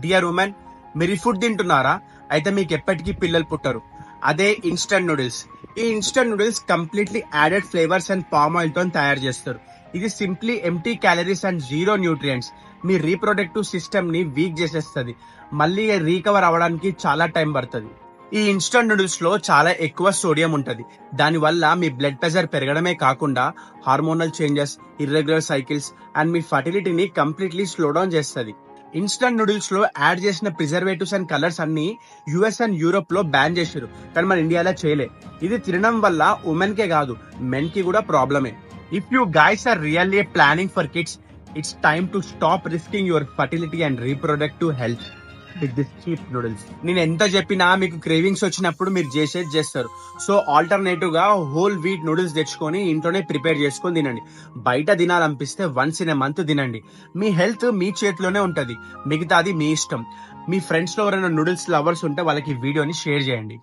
Dear women, మీరు ఈ food తింటున్నారా? అయితే మీకు ఎప్పటికీ పిల్లలు పుట్టరు. అదే ఇన్స్టంట్ నూడిల్స్. ఈ instant noodles completely added flavours and palm oil తో తయారు చేస్తారు. ఇది simply empty calories and zero nutrients. Me reproductive system ని వీక్ చేసేస్తుంది. మళ్ళీ రీకవర్ అవ్వడానికి చాలా టైం పడుతుంది. ఈ ఇన్స్టంట్ నూడిల్స్ లో చాలా ఎక్కువ సోడియం ఉంటది. దానివల్ల మీ బ్లడ్ ప్రెషర్ పెరగడమే కాకుండా hormonal changes, irregular cycles and మీ ఫర్టిలిటీని కంప్లీట్లీ స్లో డౌన్ చేస్తుంది. ఇన్స్టంట్ నూడిల్స్ లో యాడ్ చేసిన ప్రిజర్వేటివ్స్ అండ్ కలర్స్ అన్ని యుఎస్ అండ్ యూరోప్ లో బ్యాన్ చేశారు, కానీ మన ఇండియాలో చేయలే. ఇది తినడం వల్ల ఉమెన్ కే కాదు, మెన్ కి కూడా ప్రాబ్లమే. If you guys are really planning for kids, it's time to stop risking your fertility and reproductive health with this cheap noodles. నేను ఎంత చెప్పినా మీకు క్రేవింగ్స్ వచ్చినప్పుడు మీరు చేసేది చేస్తారు. సో ఆల్టర్నేటివ్ గా హోల్ వీట్ నూడిల్స్ తెచ్చుకొని ఇంట్లోనే ప్రిపేర్ చేసుకొని తినండి. బయట తినాలనిపిస్తే వన్స్ ఇన్ ఎ మంత్ తినండి. మీ హెల్త్ మీ చేతిలోనే ఉంటది, మిగతాది మీ ఇష్టం. మీ ఫ్రెండ్స్ లో ఎవరైనా నూడిల్స్ లవర్స్ ఉంటే వాళ్ళకి ఈ వీడియోని షేర్ చేయండి.